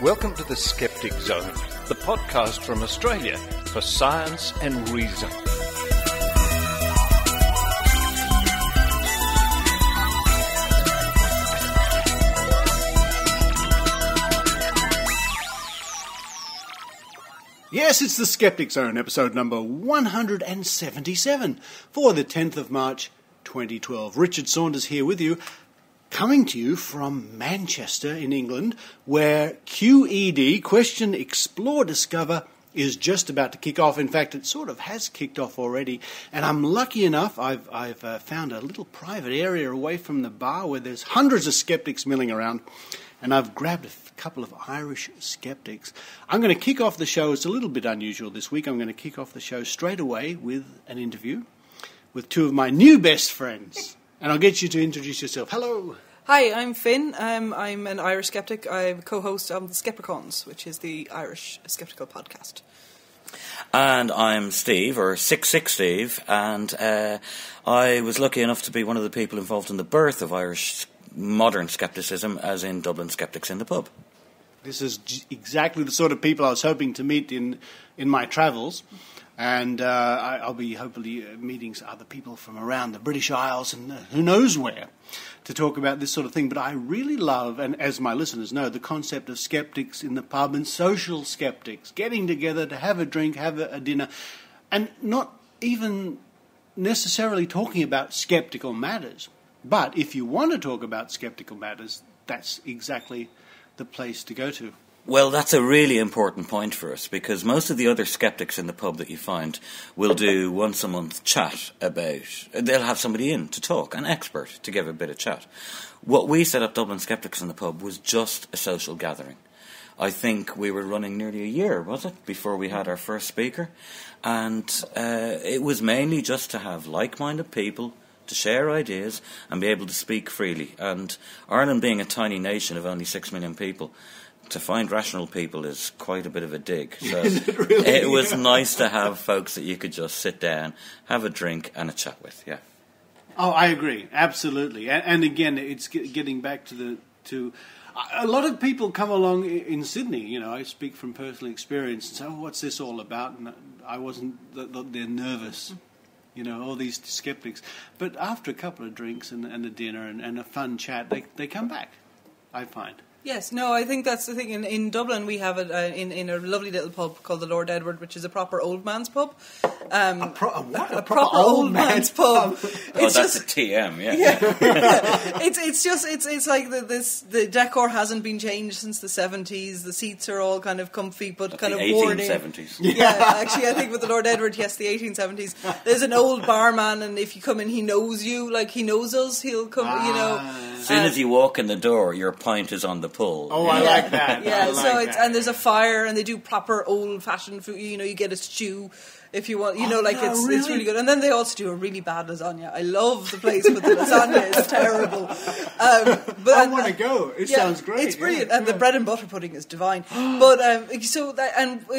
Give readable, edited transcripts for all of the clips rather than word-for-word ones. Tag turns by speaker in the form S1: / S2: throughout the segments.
S1: Welcome to the Skeptic Zone, the podcast from Australia for science and reason.
S2: Yes, it's the Skeptic Zone, episode number 177 for the 10th of March 2012. Richard Saunders here with you, coming to you from Manchester in England, where QED, Question, Explore, Discover, is just about to kick off. In fact, it sort of has kicked off already, and I'm lucky enough, I've found a little private area away from the bar where there's hundreds of skeptics milling around, and I've grabbed a couple of Irish skeptics. I'm going to kick off the show. It's a little bit unusual this week. I'm going to kick off the show straight away with an interview with two of my new best friends. And I'll get you to introduce yourself. Hello.
S3: Hi, I'm Finn. I'm an Irish skeptic. I'm co-host of the Skepticons, which is the Irish skeptical podcast.
S4: And I'm Steve, or 66 Steve, and I was lucky enough to be one of the people involved in the birth of Irish modern skepticism, as in Dublin Skeptics in the Pub.
S2: This is exactly the sort of people I was hoping to meet in my travels. And I'll be hopefully meeting other people from around the British Isles and who knows where to talk about this sort of thing. But I really love, and as my listeners know, the concept of skeptics in the pub and social skeptics, getting together to have a drink, have a dinner, and not even necessarily talking about skeptical matters. But if you want to talk about skeptical matters, that's exactly the place to go to.
S4: Well, that's a really important point for us, because most of the other skeptics in the pub that you find will do once a month chat about, they'll have somebody in to talk, an expert, to give a bit of chat. What we set up Dublin Skeptics in the Pub was just a social gathering. I think we were running nearly a year, was it, before we had our first speaker? And it was mainly just to have like-minded people to share ideas and be able to speak freely. And Ireland being a tiny nation of only 6 million people, to find rational people is quite a bit of a dig. So it was nice to have folks that you could just sit down, have a drink and a chat with, yeah.
S2: Oh, I agree, absolutely. And again, it's getting back to a lot of people come along in Sydney, you know, I speak from personal experience and say, oh, what's this all about? And I wasn't, they're nervous. You know, all these skeptics. But after a couple of drinks and a dinner and a fun chat, they come back, I find.
S3: Yes, no, I think that's the thing. In Dublin, we have it in a lovely little pub called the Lord Edward, which is a proper old man's pub.
S2: A proper
S3: old man's pub.
S4: Oh, that's a TM, yeah.
S3: It's like the decor hasn't been changed since the 70s. The seats are all kind of comfy, but kind of worn in.
S4: 1870s.
S3: Yeah, actually, I think with the Lord Edward, yes, the 1870s. There's an old barman, and if you come in, he knows you, like he knows us. He'll come, you know.
S4: As soon as you walk in the door, your pint is on the pull.
S2: Oh, I like that.
S3: Yeah, and there's a fire, and they do proper old-fashioned food. You know, you get a stew if you want. You know, it's really good. And then they also do a really bad lasagna. I love the place, but the lasagna is terrible. But
S2: I want to go. It sounds great.
S3: It's brilliant, and the bread and butter pudding is divine. But and it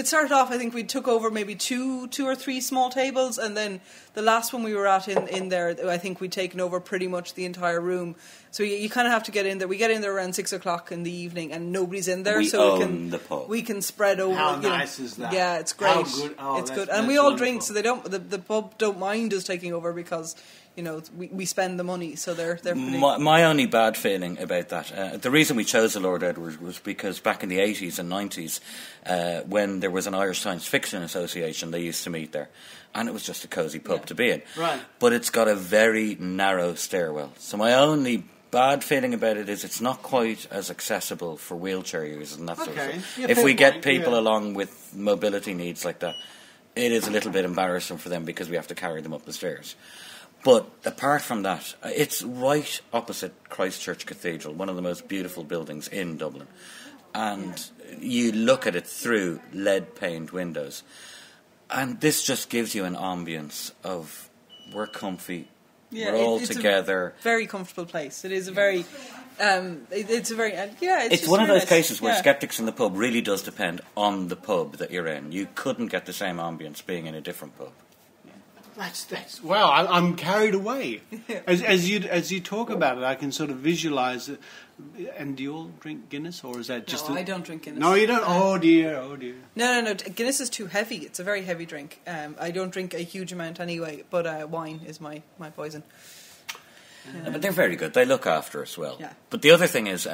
S3: started off. I think we took over maybe two or three small tables, and then the last one we were at in there, I think we'd taken over pretty much the entire room. So you kind of have to get in there. We get in there around 6 o'clock in the evening, and nobody's in there. We can spread over.
S2: How nice is that?
S3: Yeah, it's great.
S2: How good. Oh,
S3: it's good, and we all drink, so they don't. The pub don't mind us taking over because, you know, we spend the money, so they're pretty.
S4: My only bad feeling about that, the reason we chose the Lord Edward was because back in the 80s and 90s, when there was an Irish Science Fiction Association, they used to meet there. And it was just a cosy pub to be in. Right. But it's got a very narrow stairwell. So my only bad feeling about it is it's not quite as accessible for wheelchair users and that sort of stuff. Yeah, if we get people along with mobility needs like that, it is a little bit embarrassing for them because we have to carry them up the stairs. But apart from that, it's right opposite Christchurch Cathedral, one of the most beautiful buildings in Dublin. And you look at it through lead-paned windows. And this just gives you an ambience of we're comfy, we're all together.
S3: A very comfortable place. It is a very, it's a very,
S4: It's one of those cases where Skeptics in the Pub really does depend on the pub that you're in. You couldn't get the same ambience being in a different pub.
S2: That's wow! I'm carried away. As you talk about it, I can sort of visualise And do you all drink Guinness, or is that just?
S3: No, I don't drink Guinness.
S2: No, you don't. Oh dear.
S3: No. Guinness is too heavy. It's a very heavy drink. I don't drink a huge amount anyway, but wine is my poison.
S4: But they're very good. They look after us well.
S3: Yeah.
S4: But the other thing is,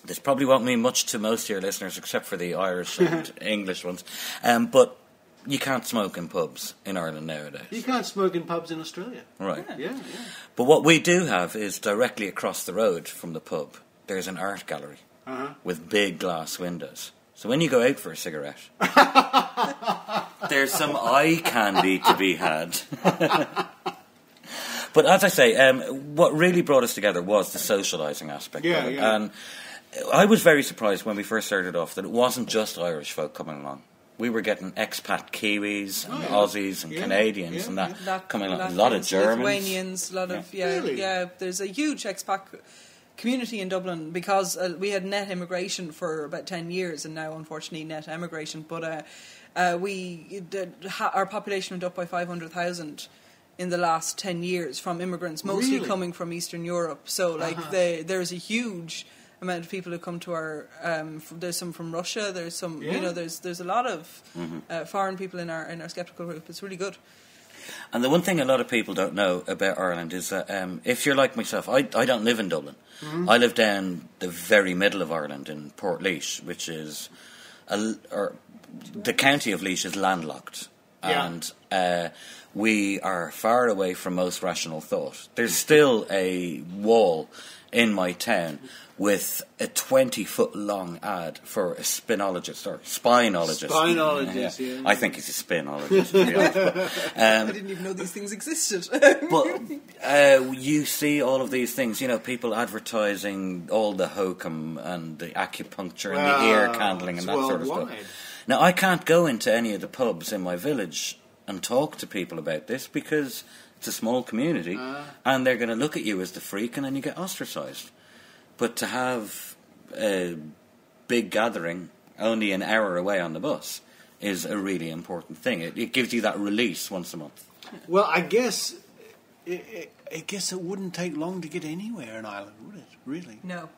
S4: this probably won't mean much to most of your listeners, except for the Irish and English ones. But you can't smoke in pubs in Ireland nowadays.
S2: You can't smoke in pubs in Australia.
S4: Right.
S2: Yeah.
S4: But what we do have is directly across the road from the pub, there's an art gallery with big glass windows. So when you go out for a cigarette, there's some eye candy to be had. But as I say, what really brought us together was the socialising aspect of it.
S2: Yeah.
S4: And I was very surprised when we first started off that it wasn't just Irish folk coming along. We were getting expat Kiwis and Aussies and Canadians and that coming along. A lot of Germans.
S3: Lithuanians, a lot of, there's a huge expat community in Dublin because we had net immigration for about 10 years and now, unfortunately, net emigration. But our population went up by 500,000 in the last 10 years from immigrants, mostly coming from Eastern Europe. So, there's a huge amount of people who come to our. There's some from Russia. There's some. There's a lot of foreign people in our skeptical group. It's really good.
S4: And the one thing a lot of people don't know about Ireland is that if you're like myself, I don't live in Dublin. I live down the very middle of Ireland in Portlaoise, which is the county of Laois is landlocked, and we are far away from most rational thought. There's still a wall in my town with a 20-foot-long ad for a spinologist or spinologist.
S2: Spinologist, yeah.
S4: I think he's a spinologist, to be honest.
S3: I didn't even know these things existed.
S4: But you see all of these things, people advertising all the hokum and the acupuncture and the ear candling and that sort of stuff. Now, I can't go into any of the pubs in my village and talk to people about this because it's a small community and they're going to look at you as the freak and then you get ostracised. But to have a big gathering only an hour away on the bus is a really important thing. It gives you that release once a month.
S2: Well, I guess it wouldn't take long to get anywhere in Ireland, would it? Really?
S3: No,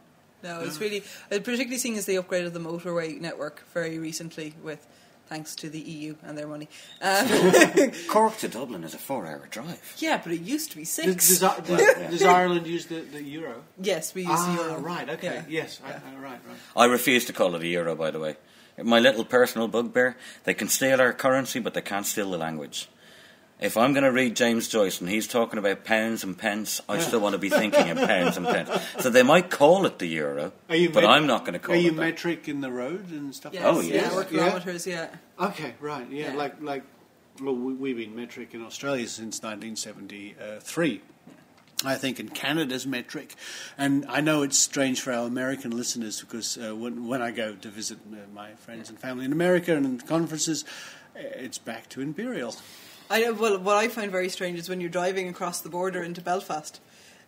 S3: it's really... particularly seeing as they upgraded the motorway network very recently with... thanks to the EU and their money.
S4: Cork to Dublin is a 4-hour drive.
S3: Yeah, but it used to be 6.
S2: Does Ireland use the euro?
S3: Yes, we use the euro.
S2: Right, okay.
S3: Yeah.
S2: Yes, right.
S4: I refuse to call it a euro, by the way. My little personal bugbear, they can steal our currency, but they can't steal the language. If I'm going to read James Joyce and he's talking about pounds and pence, I still want to be thinking in pounds and pence. So they might call it the euro, but I'm not going to call it that.
S2: Are you metric in the road and stuff?
S3: Yes,
S4: oh, yes.
S3: Or kilometres,
S2: Okay, right, well, we've been metric in Australia since 1973. I think in Canada's metric. And I know it's strange for our American listeners because when I go to visit my friends and family in America and in conferences, it's back to imperial.
S3: Well, what I find very strange is when you're driving across the border into Belfast,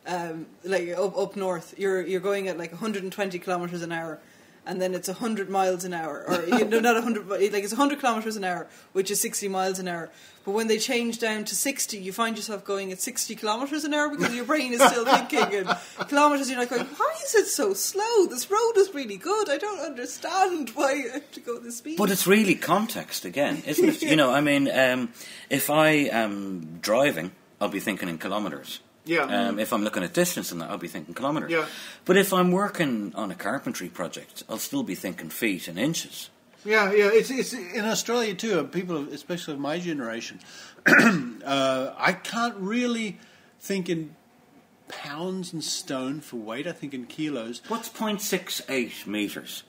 S3: up north, you're going at 120 kilometres an hour, and then it's 100 miles an hour, or not 100, but it's 100 kilometres an hour, which is 60 miles an hour. But when they change down to 60, you find yourself going at 60 kilometres an hour because your brain is still thinking in kilometres. You're going, why is it so slow? This road is really good. I don't understand why I have to go this speed.
S4: But it's really context again, isn't it? If I am driving, I'll be thinking in kilometres.
S2: Yeah.
S4: If I'm looking at distance and that, I'll be thinking kilometres.
S2: Yeah.
S4: But if I'm working on a carpentry project, I'll still be thinking feet and inches.
S2: Yeah. It's in Australia too. People, especially of my generation, I can't really think in pounds and stone for weight. I think in kilos.
S4: What's 0.68 metres?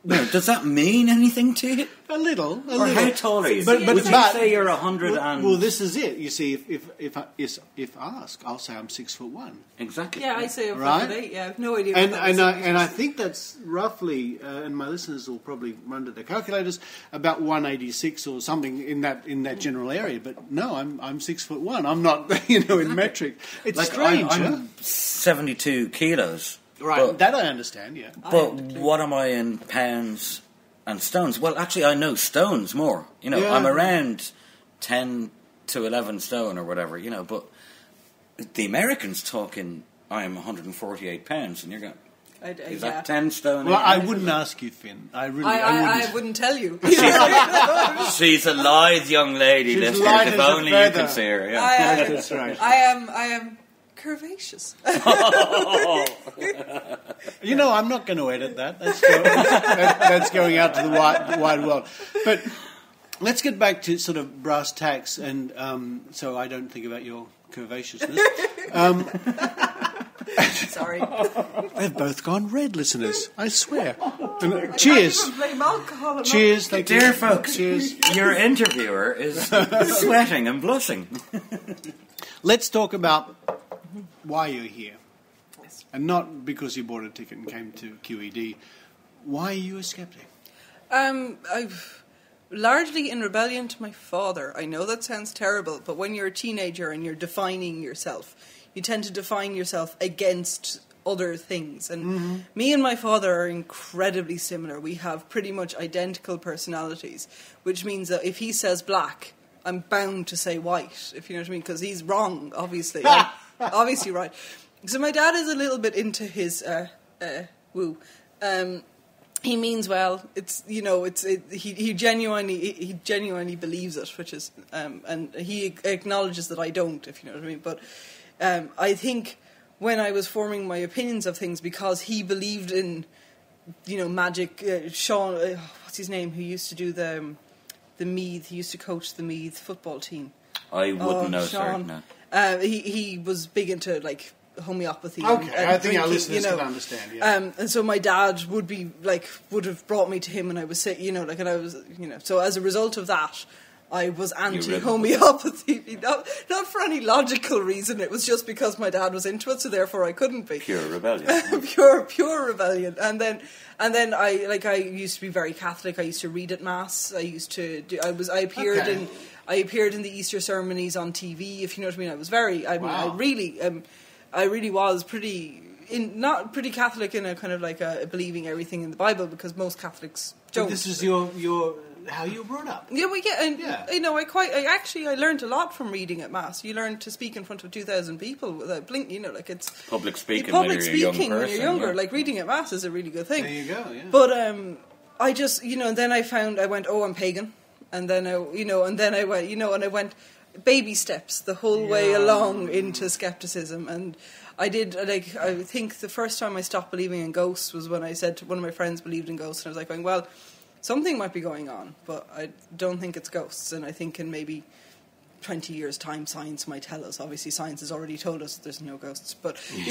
S4: No, does that mean anything to you?
S2: A little.
S4: Or how tall are you?
S2: But
S4: would you say you're 100 and...
S2: Well, this is it. You see, if asked, I'll say I'm 6'1".
S4: Exactly.
S3: Yeah, I say I'm 5'8". Yeah, I have no idea.
S2: And I think that's roughly, and my listeners will probably run to their calculators, about 186 or something in that general area. But no, I'm 6'1". I'm not, in metric. It's strange.
S4: I'm 72 kilos.
S2: Right, that I understand, yeah.
S4: But what am I in pounds and stones? Well, actually, I know stones more. I'm around 10 to 11 stone or whatever, but the Americans talk in I'm 148 pounds, and you're going, is
S3: yeah.
S4: that 10 stone?
S2: Well, I wouldn't ask you, Finn. I wouldn't.
S3: I wouldn't tell you.
S4: She's a lithe young lady.
S2: She's
S4: listeners,
S2: lithe
S4: if
S2: as a
S4: only you
S2: feather.
S4: could see her. Yeah.
S2: That's right.
S3: I am curvaceous.
S2: You know, I'm not going to edit that. That's going out to the wide world. But let's get back to sort of brass tacks, and so I don't think about your curvaceousness.
S3: Sorry.
S2: They've both gone red, listeners. I swear. Cheers.
S3: Blame alcohol.
S2: Cheers. Thank you.
S4: Dear folks,
S2: Cheers.
S4: your interviewer is sweating and blushing.
S2: Let's talk about why you're here. And not because you bought a ticket and came to QED. Why are you a skeptic?
S3: I've largely in rebellion to my father. I know that sounds terrible, but when you're a teenager and you're defining yourself, you tend to define yourself against other things. And me and my father are incredibly similar. We have pretty much identical personalities, which means that if he says black, I'm bound to say white, if you know what I mean, because he's wrong, obviously. Obviously right. So my dad is a little bit into his woo. He means well. He genuinely believes it, which is and he acknowledges that I don't, if you know what I mean. But I think when I was forming my opinions of things, because he believed in, magic. Sean, what's his name? Who used to do the Meath? He used to coach the Meath football team.
S4: I wouldn't know,
S3: Sean.
S4: sir. No.
S3: He was big into homeopathy.
S2: Okay,
S3: and
S2: I think our
S3: drinking,
S2: listeners can understand. Yeah.
S3: And so my dad would have brought me to him when I was sick, and I was, So as a result of that, I was anti-homeopathy. Not for any logical reason. It was just because my dad was into it, so therefore I couldn't be.
S4: Pure rebellion.
S3: pure rebellion. And then I used to be very Catholic. I used to read at mass. I used to do. I appeared in the Easter ceremonies on TV. If you know what I mean. I was very. I really was not pretty Catholic in a kind of like a believing everything in the Bible, because most Catholics don't.
S2: But this is your how you were brought up.
S3: Yeah, I learned a lot from reading at mass. You learn to speak in front of 2,000 people without blinking. It's
S4: public speaking.
S3: When
S4: you're a young person,
S3: when you're younger.
S4: yeah.
S3: Like reading at mass is a really good thing.
S2: There you go. Yeah.
S3: But I just then I went, oh, I'm pagan, and then I went baby steps the whole way along into skepticism. And I did, I think the first time I stopped believing in ghosts was when I said to one of my friends believed in ghosts, and I was like going, well, something might be going on, but I don't think it's ghosts. And I think in maybe 20 years' time, science might tell us. Obviously, science has already told us there's no ghosts. But,
S4: when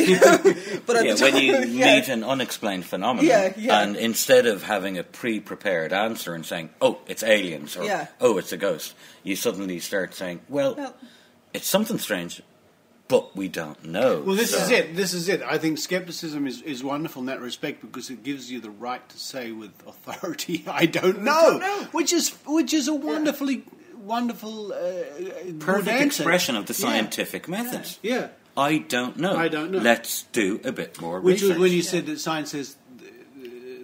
S4: you meet an unexplained phenomenon, and instead of having a pre-prepared answer and saying, oh, it's aliens, or oh, it's a ghost, you suddenly start saying, well, it's something strange, but we don't know.
S2: Well, this is it. I think skepticism is wonderful in that respect, because it gives you the right to say with authority, I don't know. Which is a wonderful
S4: perfect expression of the scientific methods.
S2: Yeah.
S4: I don't know. Let's do a bit more research.
S2: Which was when you said that science says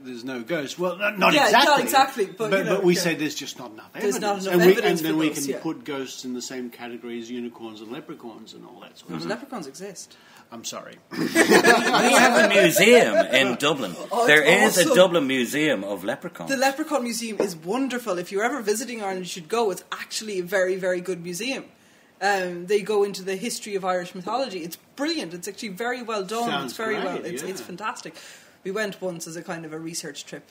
S2: there's no ghost. Well, not
S3: exactly.
S2: But we say there's just not enough evidence.
S3: There's not enough evidence.
S2: And then we can put ghosts in the same category as unicorns and leprechauns and all that sort of stuff.
S3: Leprechauns exist.
S2: I'm sorry.
S4: We have a museum in Dublin. There is a Dublin museum of leprechauns.
S3: The Leprechaun Museum is wonderful. If you're ever visiting Ireland, you should go. It's actually a very, very good museum. They go into the history of Irish mythology. It's brilliant. It's actually very well done.
S2: Sounds
S3: it's very
S2: great,
S3: It's fantastic. We went once as a kind of a research trip.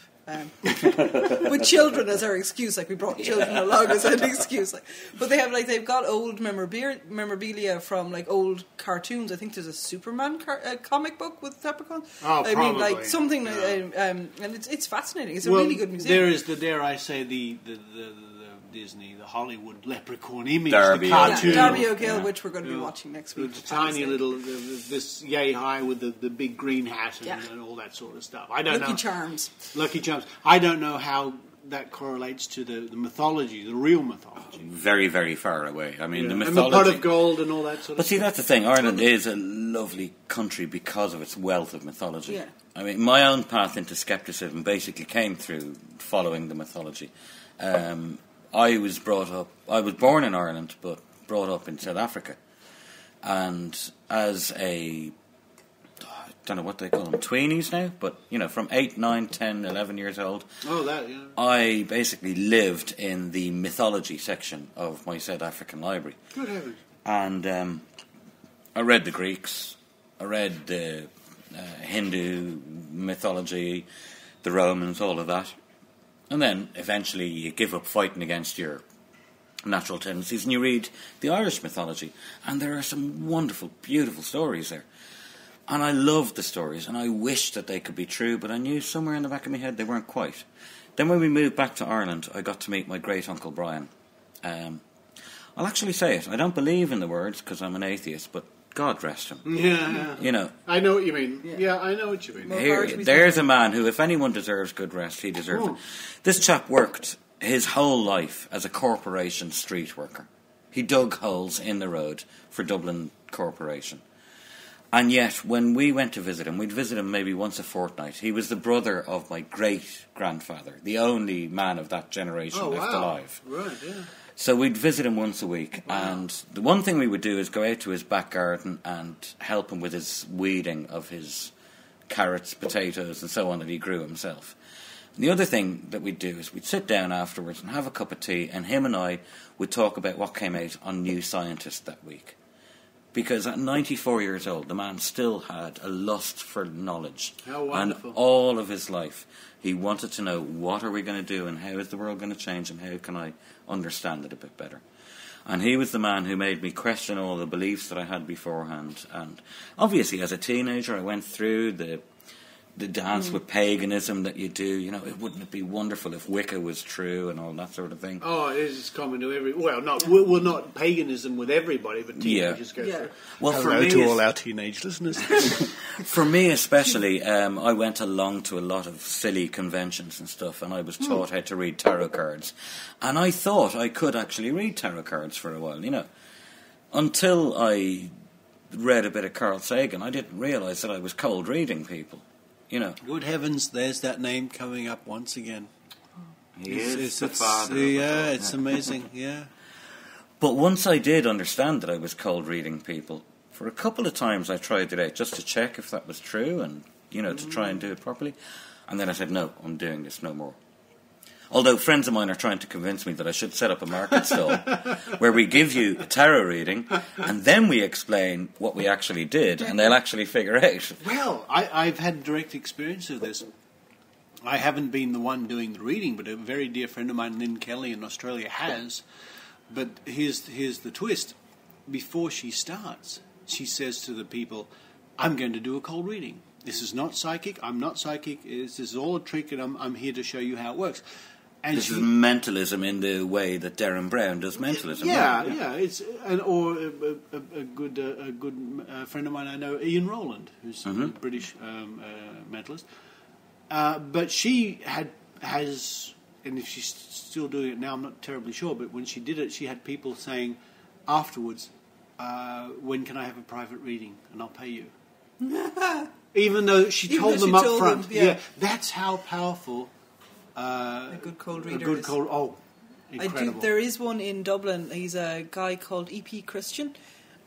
S3: With children as our excuse, we brought children along as an excuse. But they've got old memorabilia from old cartoons. I think there's a Superman comic book with leprechauns.
S2: Oh, probably.
S3: I mean, something and it's fascinating. It's a really good museum.
S2: There is dare I say, the Disney, the Hollywood leprechaun image,
S4: Darby
S2: the cartoon.
S3: Darby O'Gill, which we're going to be watching next week.
S2: The tiny little, this yay high with the big green hat and all that sort of stuff. I don't know. Lucky Charms. I don't know how that correlates to the mythology, the real mythology.
S4: Very, very far away. I mean, the mythology.
S2: And the pot of gold and all that sort of stuff.
S4: But see, that's the thing. Ireland is a lovely country because of its wealth of mythology.
S3: Yeah.
S4: I mean, my own path into skepticism basically came through following the mythology. I was born in Ireland, but brought up in South Africa. And as a don't know what they call them, tweenies now, but, from 8, 9, 10, 11 years old.
S2: Oh, that, yeah.
S4: I basically lived in the mythology section of my South African library.
S2: Good heavens.
S4: And I read the Greeks, I read the Hindu mythology, the Romans, all of that. And then eventually you give up fighting against your natural tendencies and you read the Irish mythology. And there are some wonderful, beautiful stories there. And I loved the stories and I wished that they could be true, but I knew somewhere in the back of my head they weren't quite. Then when we moved back to Ireland, I got to meet my great-uncle Brian. I'll actually say it. I don't believe in the words because I'm an atheist, but God rest him.
S2: Yeah. I know what you mean. Yeah, I know what you mean.
S4: There's a man who, if anyone deserves good rest, he deserves it. This chap worked his whole life as a corporation street worker. He dug holes in the road for Dublin Corporation. And yet, when we went to visit him, we'd visit him maybe once a fortnight. He was the brother of my great-grandfather, the only man of that generation left alive.
S2: Right, yeah.
S4: So we'd visit him once a week, and the one thing we would do is go out to his back garden and help him with his weeding of his carrots, potatoes, and so on that he grew himself. And the other thing that we'd do is we'd sit down afterwards and have a cup of tea, and him and I would talk about what came out on New Scientist that week. Because at 94 years old, the man still had a lust for knowledge.
S2: How wonderful.
S4: And all of his life, he wanted to know, what are we going to do and how is the world going to change and how can I understand it a bit better? And he was the man who made me question all the beliefs that I had beforehand. And obviously, as a teenager, I went through the dance with paganism that you do. Wouldn't it be wonderful if Wicca was true and all that sort of thing?
S2: Oh, it is common to every... Well, not paganism with everybody, but teenagers go through.
S4: Well,
S2: hello to all our teenage listeners.
S4: For me especially, I went along to a lot of silly conventions and stuff, and I was taught how to read tarot cards. And I thought I could actually read tarot cards for a while, Until I read a bit of Carl Sagan, I didn't realise that I was cold reading people.
S2: Good heavens, there's that name coming up once again.
S4: He is the father.
S2: Yeah, it's amazing, yeah.
S4: But once I did understand that I was cold reading people, for a couple of times I tried it out just to check if that was true and, to try and do it properly. And then I said, no, I'm doing this no more. Although friends of mine are trying to convince me that I should set up a market stall where we give you a tarot reading and then we explain what we actually did and they'll actually figure out.
S2: Well, I've had direct experience of this. I haven't been the one doing the reading, but a very dear friend of mine, Lynn Kelly in Australia, has. But here's the twist. Before she starts, she says to the people, I'm going to do a cold reading. This is not psychic. I'm not psychic. This is all a trick and I'm here to show you how it works. And
S4: this is mentalism in the way that Darren Brown does mentalism.
S2: Yeah, right? Yeah. It's or a good friend of mine I know, Ian Rowland, who's a British mentalist. But she has, and if she's still doing it now, I'm not terribly sure. But when she did it, she had people saying afterwards, "When can I have a private reading? And I'll pay you." Even though she told them up front. Yeah, that's how powerful.
S3: A good cold reader.
S2: Incredible.
S3: There is one in Dublin. He's a guy called E.P. Christian.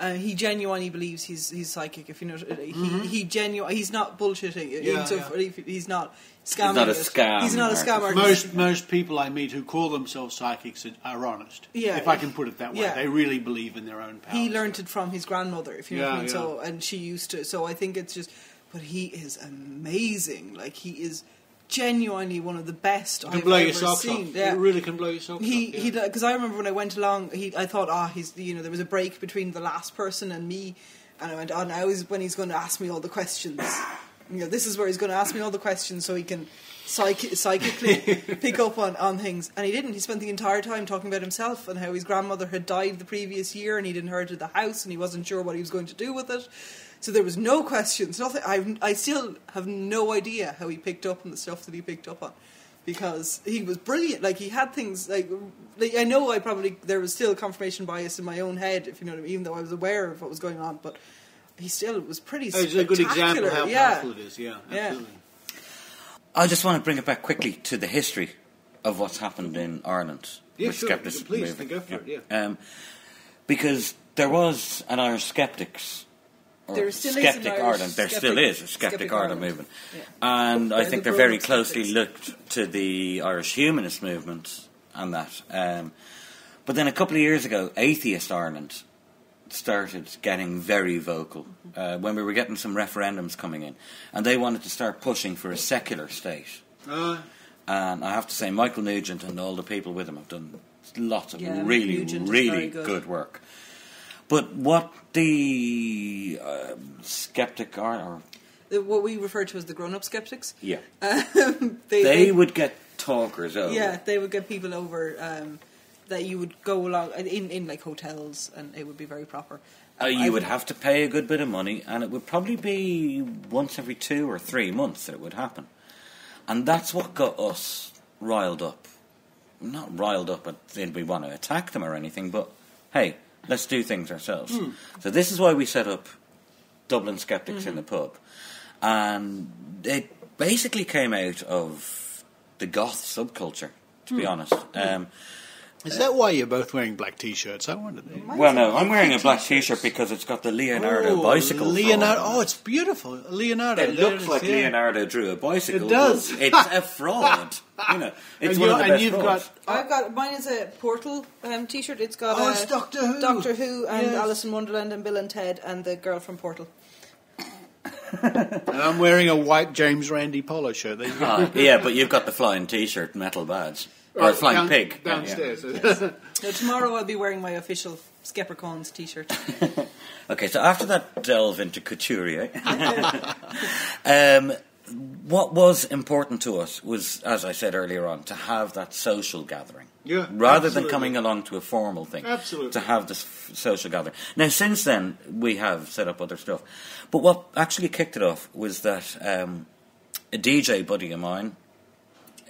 S3: He genuinely believes he's psychic. If you know, he genuinely, he's not bullshitting. He's not scamming.
S4: He's not a scam.
S3: He's not a scammer.
S2: Most people I meet who call themselves psychics are honest.
S3: Yeah,
S2: if I can put it that way, they really believe in their own power.
S3: He learnt it from his grandmother. If you know what I mean. So, and she used to. So I think it's just. But he is amazing. Like he is. Genuinely one of the best I've ever seen.
S2: Yeah. It really can blow your socks off.
S3: Because I remember when I went along, I thought, he's there was a break between the last person and me, and I went, now is when he's going to ask me all the questions. This is where he's going to ask me all the questions so he can psychically pick up on things. And he didn't. He spent the entire time talking about himself and how his grandmother had died the previous year and he'd inherited the house and he wasn't sure what he was going to do with it. So there was no questions, nothing. I still have no idea how he picked up on the stuff that he picked up on, because he was brilliant. Like he had things like I know there was still confirmation bias in my own head, if you know what I mean, even though I was aware of what was going on. But he still was pretty spectacular.
S2: It's a good example of how powerful it is. Yeah, absolutely.
S4: I just want to bring it back quickly to the history of what's happened in Ireland with skepticism.
S2: Please, go for it. Yeah.
S4: Because there was an Irish Skeptics
S3: there still
S4: Skeptic
S3: is an Irish
S4: Ireland. There still is a Skeptic Ireland movement. Yeah. And I think they're very closely linked to the Irish humanist movement and that. But then a couple of years ago, Atheist Ireland started getting very vocal when we were getting some referendums coming in. And they wanted to start pushing for a secular state. And I have to say, Michael Nugent and all the people with him have done lots of really good work. But what the skeptic are, or
S3: what we refer to as the grown-up skeptics,
S4: they would get talkers over.
S3: Yeah, they would get people over that you would go along in like hotels, and it would be very proper.
S4: You would have to pay a good bit of money, and it would probably be once every 2 or 3 months that it would happen. And that's what got us riled up. Not riled up, but we want to attack them or anything, but hey, let's do things ourselves. So this is why we set up Dublin Skeptics in the pub. And it basically came out of the goth subculture, to be honest.
S2: Is that why you're both wearing black T-shirts? I wondered.
S4: Well, no, I'm wearing a black T-shirt because it's got the Leonardo bicycle.
S2: Leonardo, it's beautiful. Leonardo.
S4: It looks like Leonardo drew a bicycle.
S2: It does.
S4: It's a fraud. It's one of the best frauds.
S3: I've got mine is a Portal T-shirt. It's got
S2: it's
S3: Doctor Who and Alice in Wonderland and Bill and Ted and the girl from Portal.
S2: And I'm wearing a white James Randi polo shirt. There you go.
S4: Yeah, but you've got the flying T-shirt, metal badge. Or flying pig.
S2: Downstairs.
S3: So tomorrow I'll be wearing my official Skepticons T-shirt.
S4: Okay, so after that delve into couturier, what was important to us was, as I said earlier on, to have that social gathering.
S2: Yeah,
S4: rather than coming along to a formal thing.
S2: Absolutely.
S4: To have this social gathering. Now, since then, we have set up other stuff. But what actually kicked it off was that a DJ buddy of mine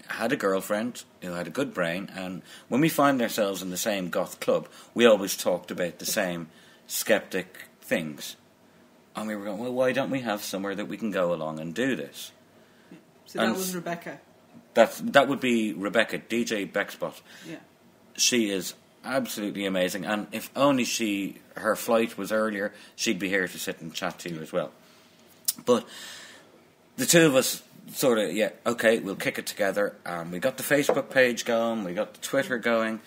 S4: had a girlfriend who had a good brain, and when we find ourselves in the same goth club, we always talked about the same skeptic things. And we were going, well, why don't we have somewhere that we can go along and do this?
S3: So that was Rebecca.
S4: That would be Rebecca, DJ Beckspot.
S3: Yeah.
S4: She is absolutely amazing, and if only her flight was earlier, she'd be here to sit and chat to you as well. But the two of us sort of, okay, we'll kick it together. We got the Facebook page going, we got the Twitter going,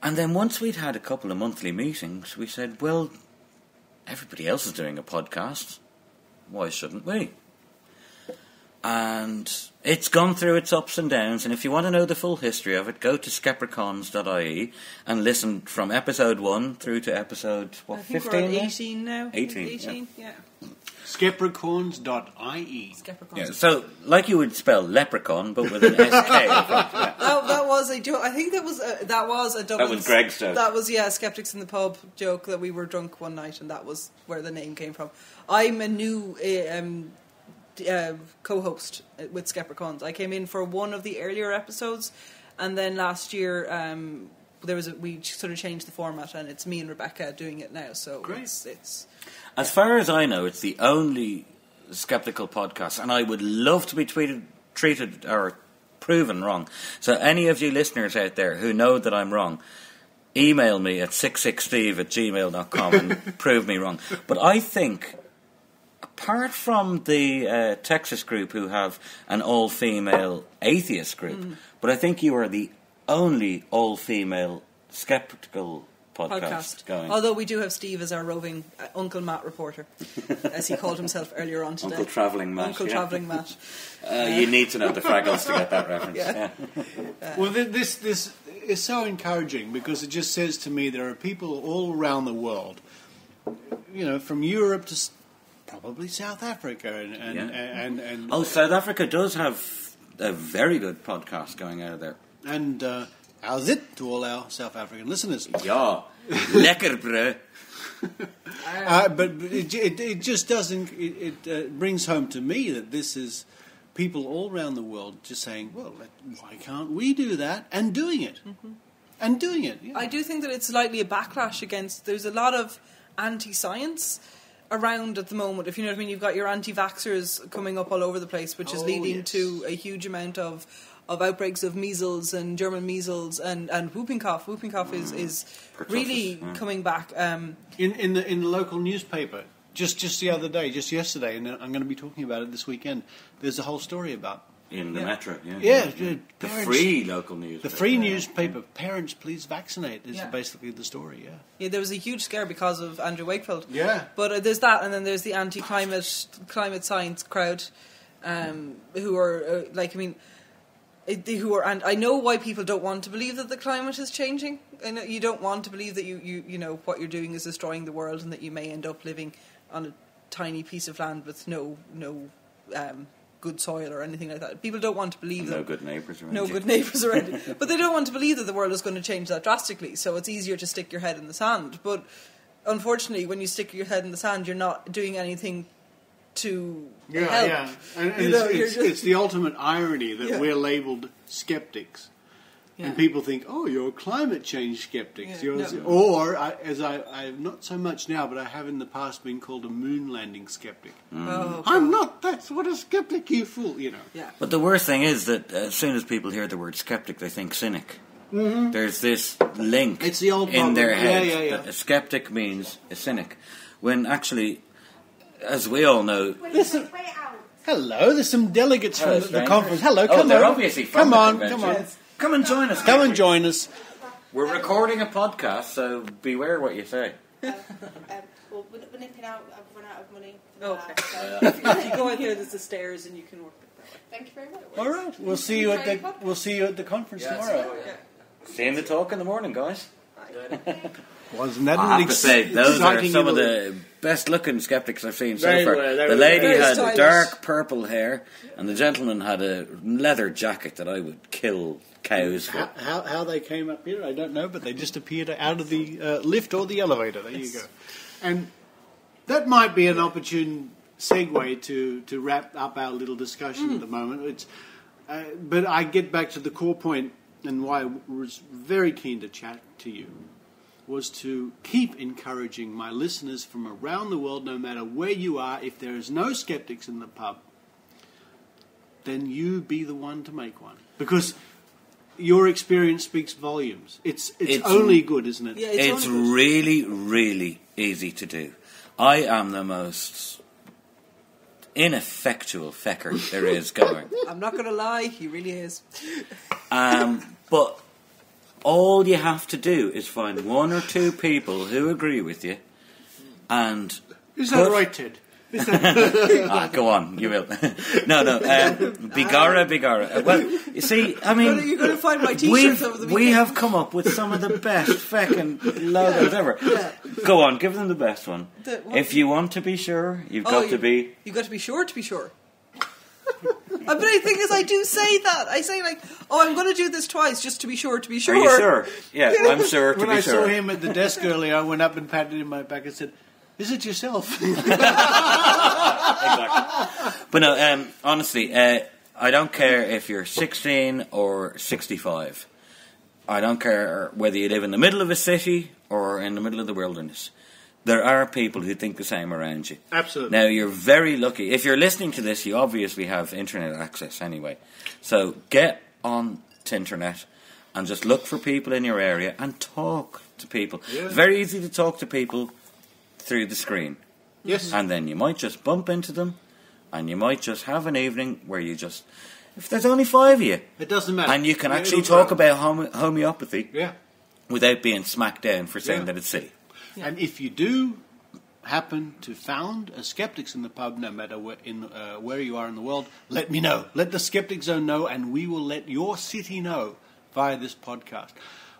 S4: and then once we'd had a couple of monthly meetings, we said, well, everybody else is doing a podcast, why shouldn't we? And it's gone through its ups and downs, and if you want to know the full history of it, go to skepticons.ie and listen from episode 1 through to episode, 15?
S3: We're on 18 now.
S4: 18,
S3: yeah.
S2: Skepticons.ie.
S3: Skepticons.
S4: Yeah, so, like you would spell leprechaun, but with an SK in front. Yeah.
S3: That was a joke. I think that was a Dublin.
S4: That was Greg's joke.
S3: That was, Skeptics in the Pub joke that we were drunk one night, and that was where the name came from. I'm a new co-host with Skepticons. I came in for one of the earlier episodes, and then last year we sort of changed the format, and it's me and Rebecca doing it now. So
S2: great.
S3: It's
S4: as far as I know, it's the only skeptical podcast, and I would love to be treated or proven wrong. So any of you listeners out there who know that I'm wrong, email me at 66steve@gmail.com and prove me wrong. But I think, apart from the Texas group who have an all-female atheist group, but I think you are the only all-female skeptical podcast going.
S3: Although we do have Steve as our roving Uncle Matt reporter, as he called himself earlier on today.
S4: Uncle Travelling Matt.
S3: Travelling Matt.
S4: You need to know the Fraggles to get that reference. Yeah.
S2: Well, this is so encouraging because it just says to me there are people all around the world, from Europe to probably South Africa and
S4: South Africa does have a very good podcast going out of there.
S2: And how's it to all our South African listeners?
S4: Ja, lekker bro.
S2: But it just doesn't. It brings home to me that this is people all around the world just saying, well, why can't we do that? And doing it. Mm-hmm. And doing it. Yeah.
S3: I do think that it's slightly a backlash against. There's a lot of anti-science around at the moment. If you know what I mean, you've got your anti-vaxxers coming up all over the place, which is leading to a huge amount of outbreaks of measles and German measles and whooping cough. Whooping cough is really coming back.
S2: In the local newspaper Just the other day, just yesterday, and I'm going to be talking about it this weekend. There's a whole story about
S4: in the metro.
S2: the
S4: parents, free local newspaper.
S2: The free newspaper. Parents, please vaccinate. Is basically the story.
S3: Yeah, there was a huge scare because of Andrew Wakefield.
S2: Yeah,
S3: but there's that, and then there's the climate science crowd, who are who are, and I know why people don't want to believe that the climate is changing. And you don't want to believe that you know what you're doing is destroying the world, and that you may end up living on a tiny piece of land with no good soil or anything like that. People don't want to believe that.
S4: No good neighbours around.
S3: No good neighbours around. But they don't want to believe that the world is going to change that drastically. So it's easier to stick your head in the sand. But unfortunately, when you stick your head in the sand, you're not doing anything to help.
S2: Yeah, and it's the ultimate irony that we're labelled skeptics. Yeah. And people think, oh, you're climate change skeptics. Or, I'm not so much now, but I have in the past been called a moon landing skeptic.
S3: Oh,
S2: I'm not. That's what a skeptic, you fool,
S3: Yeah.
S4: But the worst thing is that as soon as people hear the word skeptic, they think cynic. Mm-hmm. There's this link
S2: it's the old
S4: in their head
S2: that
S4: a skeptic means a cynic. When actually, as we all know...
S2: Listen, hello, there's some delegates from the conference. Hello,
S4: come on. Obviously from the convention.
S2: Come and join us. Come and join us.
S4: We're recording a podcast, so beware what you say.
S5: Well, we're nipping out. I've run out of money.
S3: Okay. If you go out there, there's the stairs, and you can work it that way.
S5: Thank you very much.
S2: All right. We'll see you at the conference tomorrow.
S4: See you in the talk in the morning, guys.
S2: Wasn't that
S4: I have to say, those are some of the best-looking skeptics I've seen so far. The lady had
S3: stylish.
S4: dark purple hair, and the gentleman had a leather jacket that I would kill cows for.
S2: How they came up here, I don't know, but they just appeared out of the lift or the elevator. There you go. And that might be an opportune segue to wrap up our little discussion at the moment. But I get back to the core point, and why I was very keen to chat to you, was to keep encouraging my listeners from around the world, no matter where you are. If there is no skeptics in the pub, then you be the one to make one. Because your experience speaks volumes. It's only good, isn't it?
S3: Yeah,
S4: it's really, really easy to do. I am the most ineffectual fecker there is going.
S3: I'm not going to lie, he really is.
S4: But all you have to do is find one or two people who agree with you, and
S2: is that right, Ted?
S4: Go on, you will. No, Bigara. Well, you see, I mean,
S3: you're going to find my T-shirts over the weekend.
S4: We have come up with some of the best feckin' logos ever. Yeah. Go on, give them the best one. If you want to be sure, you've got to be.
S3: You've got to be sure to be sure. But the thing is, I do say that. I say, like, I'm going to do this twice just to be sure to be sure.
S4: Are you sure? Yeah, I'm sure to
S2: when
S4: be sure.
S2: When I saw him at the desk earlier, I went up and patted him on my back and said, is it yourself?
S4: Exactly. But no, honestly, I don't care if you're 16 or 65. I don't care whether you live in the middle of a city or in the middle of the wilderness. There are people who think the same around you.
S2: Absolutely.
S4: Now, you're very lucky. If you're listening to this, you obviously have internet access anyway. So get on to internet and just look for people in your area and talk to people. Yeah. It's very easy to talk to people through the screen.
S2: Yes.
S4: And then you might just bump into them, and you might just have an evening where you just... If there's only 5 of you...
S2: It doesn't matter.
S4: And you can actually talk about homeopathy without being smacked down for saying that it's silly.
S2: Yeah. And if you do happen to found a Skeptics in the pub, no matter where you are in the world, let me know. Let the Skeptic Zone know, and we will let your city know via this podcast.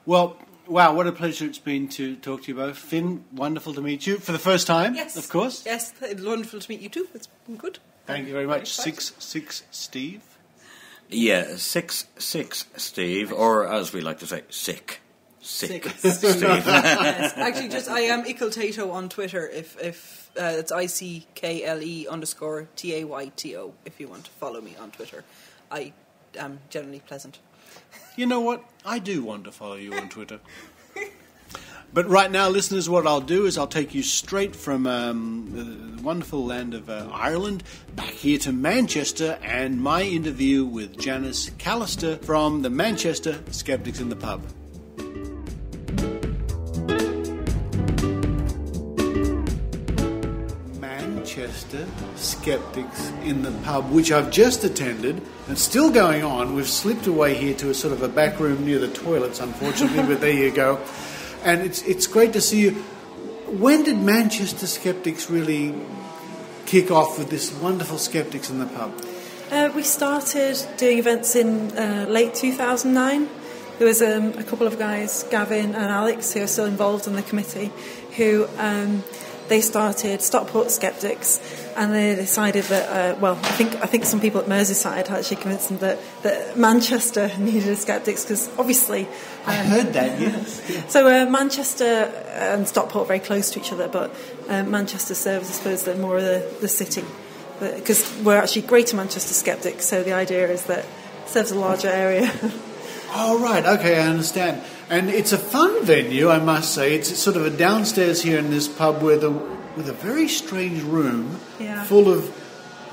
S2: Well, wow, what a pleasure it's been to talk to you both. Finn, wonderful to meet you for the first time, of course.
S3: Yes, it's wonderful to meet you too. It's been good.
S2: Thank you very much. 6'6" Steve.
S4: Yeah, 6'6" Steve, or as we like to say, sick. Steve.
S3: Yes. Actually, I am Ickle on Twitter. If it's ICKLE_TAYTO. If you want to follow me on Twitter, I am generally pleasant.
S2: You know what? I do want to follow you on Twitter. But right now, listeners, what I'll do is I'll take you straight from the wonderful land of Ireland back here to Manchester and my interview with Janis Callister from the Manchester Skeptics in the Pub. Manchester Skeptics in the Pub, which I've just attended and still going on. We've slipped away here to a sort of a back room near the toilets, unfortunately, but there you go. And it's great to see you. When did Manchester Skeptics really kick off with this wonderful Skeptics in the Pub?
S6: We started doing events in late 2009. There was a couple of guys, Gavin and Alex, who are still involved in the committee, who they started Stockport Skeptics, and they decided that I think some people at Merseyside actually convinced them that Manchester needed a Skeptics, because obviously
S2: I heard that, yes.
S6: So Manchester and Stockport are very close to each other, but Manchester serves, I suppose, more of the city, because we're actually Greater Manchester Skeptics, so the idea is that it serves a larger area.
S2: Oh, right. Okay, I understand. And it's a fun venue, I must say. It's sort of a downstairs here in this pub with a very strange room full of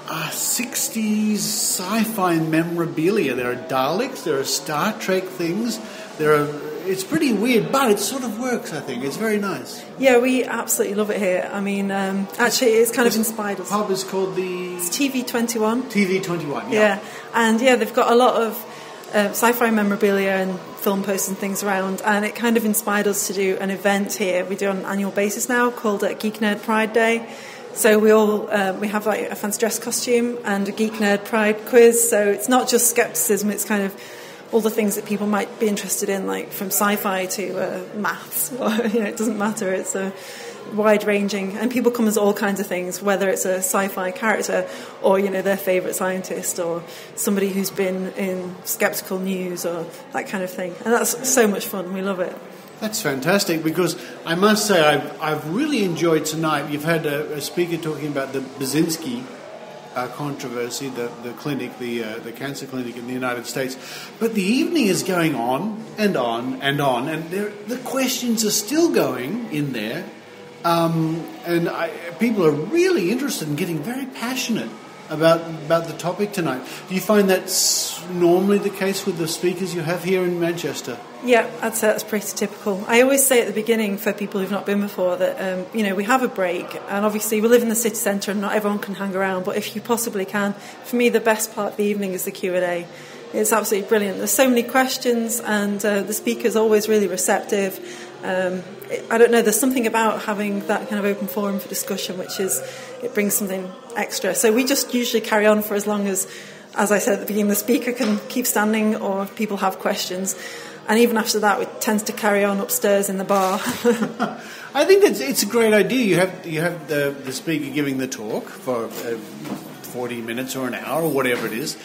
S2: 60s sci-fi memorabilia. There are Daleks, there are Star Trek things. It's pretty weird, but it sort of works, I think. It's very nice. Yeah,
S6: we absolutely love it here. I mean, actually, it's kind of inspired us.
S2: The pub is called
S6: It's TV21.
S2: TV21,
S6: yeah. And, they've got a lot of sci-fi memorabilia and film posters and things around, and it kind of inspired us to do an event here. We do it on an annual basis now called Geek Nerd Pride Day. So we have like a fancy dress costume and a Geek Nerd Pride quiz. So it's not just skepticism; it's kind of all the things that people might be interested in, like from sci-fi to maths. It doesn't matter. It's wide-ranging, and people come as all kinds of things, whether it's a sci-fi character or their favourite scientist or somebody who's been in skeptical news or that kind of thing, and that's so much fun. We love it.
S2: That's fantastic, because I must say I've really enjoyed tonight. You've had a speaker talking about the Brzezinski controversy, the clinic, the cancer clinic in the United States, but the evening is going on and on and on, and the questions are still going in there. People are really interested in getting very passionate about the topic tonight. Do you find that's normally the case with the speakers you have here in Manchester?
S6: Yeah, I'd say that's pretty typical. I always say at the beginning, for people who've not been before, that we have a break, and obviously we live in the city centre and not everyone can hang around, but if you possibly can, for me the best part of the evening is the Q&A. It's absolutely brilliant. There's so many questions, and the speaker's always really receptive. I don't know, there's something about having that kind of open forum for discussion, it brings something extra. So we just usually carry on for as long as I said at the beginning, the speaker can keep standing or if people have questions. And even after that, it tends to carry on upstairs in the bar.
S2: I think it's a great idea. You have the speaker giving the talk for 40 minutes or an hour or whatever it is.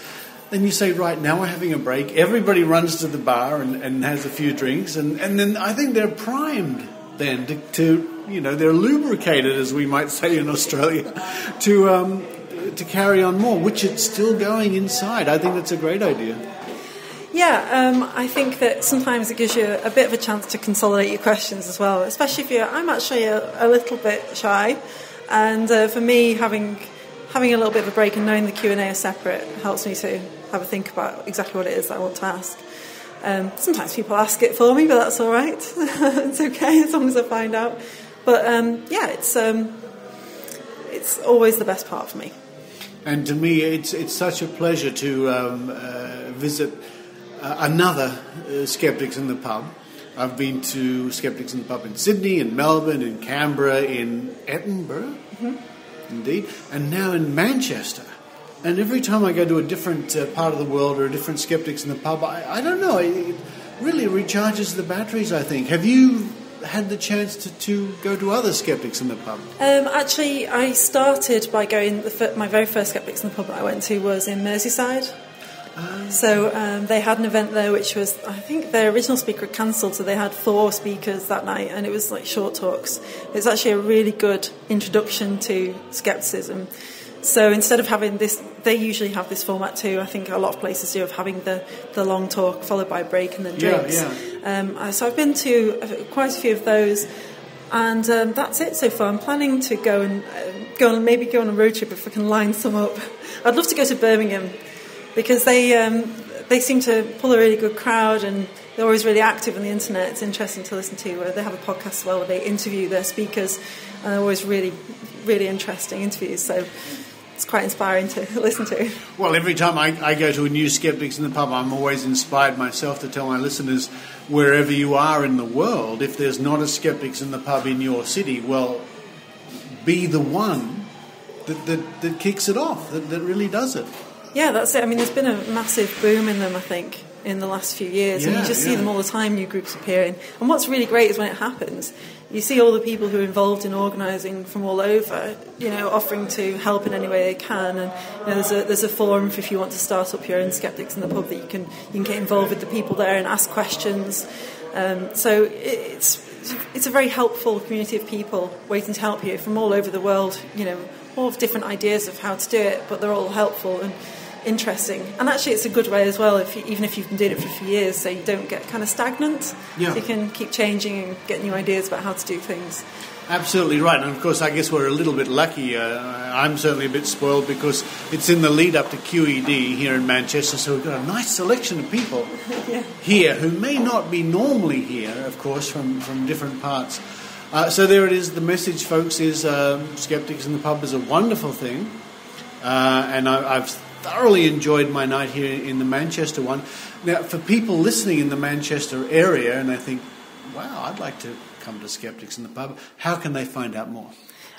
S2: Then you say, right, now we're having a break. Everybody runs to the bar and has a few drinks. And then I think they're primed then to they're lubricated, as we might say in Australia, to carry on more, which it's still going inside. I think that's a great idea.
S6: Yeah, I think that sometimes it gives you a bit of a chance to consolidate your questions as well, especially if I'm actually a little bit shy. And for me, having a little bit of a break and knowing the Q&A is separate helps me to have a think about exactly what it is that I want to ask. Sometimes people ask it for me, but that's all right. It's okay as long as I find out. But it's always the best part for me.
S2: And to me, it's such a pleasure to visit another Skeptics in the Pub. I've been to Skeptics in the Pub in Sydney, in Melbourne, in Canberra, in Edinburgh, indeed, and now in Manchester. And every time I go to a different part of the world or a different Skeptics in the Pub, I don't know, it really recharges the batteries, I think. Have you had the chance to go to other Skeptics in the Pub?
S6: Actually, I started by going, my very first Skeptics in the Pub that I went to was in Merseyside. So they had an event there which was, I think their original speaker had cancelled, so they had 4 speakers that night, and it was like short talks. It's actually a really good introduction to skepticism. So instead of having this, they usually have this format too. I think a lot of places do, of having the long talk followed by a break and then drinks. So I've been to quite a few of those, and that's it so far. I'm planning to go and go on a road trip if I can line some up. I'd love to go to Birmingham, because they seem to pull a really good crowd, and they're always really active on the internet. It's interesting to listen to. They have a podcast as well where they interview their speakers, and they're always really, really interesting interviews. So it's quite inspiring to listen to.
S2: Well, every time I go to a new Skeptics in the Pub, I'm always inspired myself to tell my listeners, wherever you are in the world, if there's not a Skeptics in the Pub in your city, well, be the one that kicks it off, that really does it.
S6: Yeah, that's it. I mean, there's been a massive boom in them, I think, in the last few years. And you just see them all the time, new groups appearing. And what's really great is when it happens, you see all the people who are involved in organising from all over, offering to help in any way they can. And there's a forum if you want to start up your own Skeptics in the Pub that you can get involved with the people there and ask questions. So it's a very helpful community of people waiting to help you from all over the world, all of different ideas of how to do it, but they're all helpful and interesting. And actually it's a good way as well, even if you've been doing it for a few years, so you don't get kind of stagnant. Yeah. So you can keep changing and get new ideas about how to do things.
S2: Absolutely right. And of course I guess we're a little bit lucky. I'm certainly a bit spoiled because it's in the lead up to QED here in Manchester, so we've got a nice selection of people here who may not be normally here, of course, from different parts. So there it is. The message, folks, is Skeptics in the Pub is a wonderful thing. And I've thoroughly enjoyed my night here in the Manchester one. Now, for people listening in the Manchester area and they think, wow, I'd like to come to Skeptics in the Pub, how can they find out more?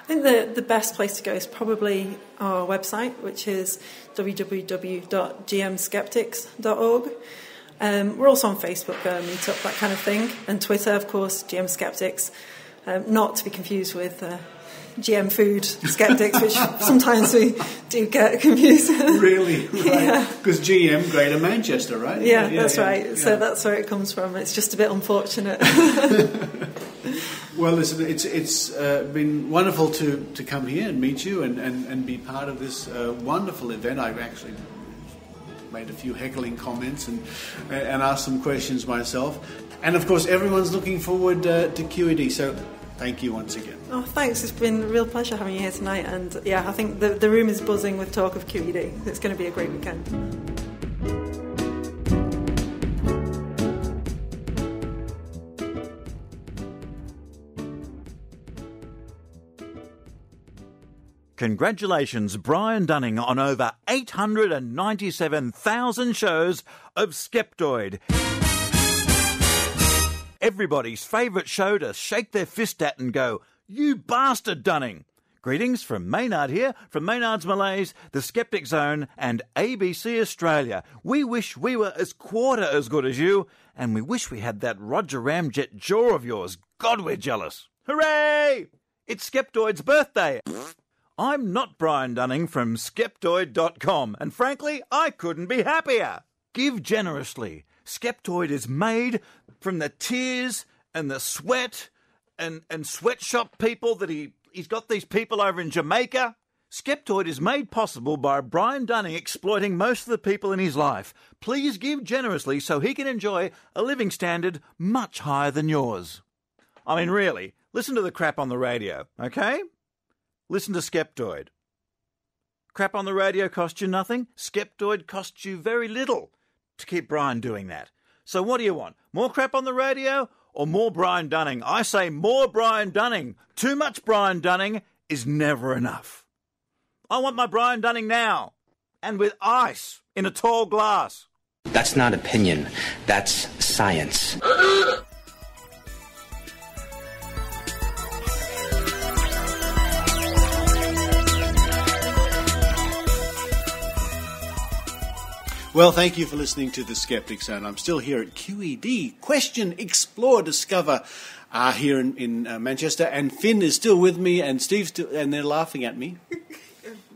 S6: I think the best place to go is probably our website, which is www.gmskeptics.org. We're also on Facebook, Meetup, that kind of thing, and Twitter, of course, GM Skeptics. Not to be confused with GM Food Skeptics, which sometimes we do get confused.
S2: Really? Right. Because GM, Greater Manchester, right?
S6: Yeah, that's right. Yeah. So that's where it comes from. It's just a bit unfortunate.
S2: Well, listen, it's been wonderful to come here and meet you and be part of this wonderful event. I've actually made a few heckling comments and asked some questions myself. And, of course, everyone's looking forward to QED, so thank you once again.
S6: Oh, thanks. It's been a real pleasure having you here tonight. And, yeah, I think the room is buzzing with talk of QED. It's going to be a great weekend.
S7: Congratulations, Brian Dunning, on over 897,000 shows of Skeptoid. Everybody's favourite show to shake their fist at and go, "You bastard, Dunning!" Greetings from Maynard here, from Maynard's Malays, the Skeptic Zone, and ABC Australia. We wish we were as quarter as good as you, and we wish we had that Roger Ramjet jaw of yours. God, we're jealous. Hooray! It's Skeptoid's birthday. I'm not Brian Dunning from Skeptoid.com, and frankly, I couldn't be happier. Give generously. Skeptoid is made from the tears and the sweat and sweatshop people that he's got these people over in Jamaica. Skeptoid is made possible by Brian Dunning exploiting most of the people in his life. Please give generously so he can enjoy a living standard much higher than yours. I mean, really, listen to the crap on the radio, okay? Listen to Skeptoid. Crap on the radio costs you nothing. Skeptoid costs you very little to keep Brian doing that. So what do you want? More crap on the radio or more Brian Dunning? I say more Brian Dunning. Too much Brian Dunning is never enough. I want my Brian Dunning now. And with ice in a tall glass.
S8: That's not opinion. That's science.
S2: Well, thank you for listening to the Skeptic Zone. I'm still here at QED. Question, explore, discover here in Manchester. And Finn is still with me and Steve's still, and they're laughing at me.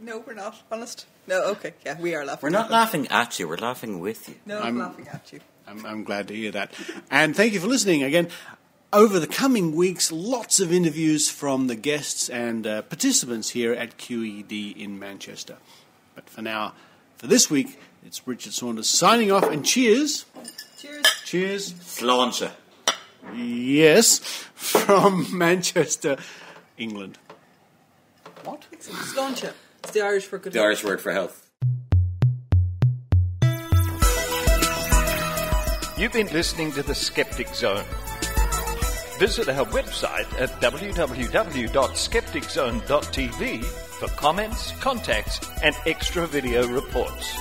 S3: No, we're not. Honest. No, okay. Yeah, we are laughing.
S4: We're not laughing at you. We're laughing with you.
S3: No, I'm laughing at you.
S2: I'm glad to hear that. And thank you for listening again. Over the coming weeks, lots of interviews from the guests and participants here at QED in Manchester. But for now, for this week, it's Richard Saunders signing off, and cheers.
S3: Cheers.
S2: Cheers.
S4: Sláinte.
S2: Yes, from Manchester, England. What?
S3: Sláinte. It's the Irish for good
S4: The
S3: health.
S4: Irish word for health.
S1: You've been listening to the Skeptic Zone. Visit our website at www.skepticzone.tv for comments, contacts, and extra video reports.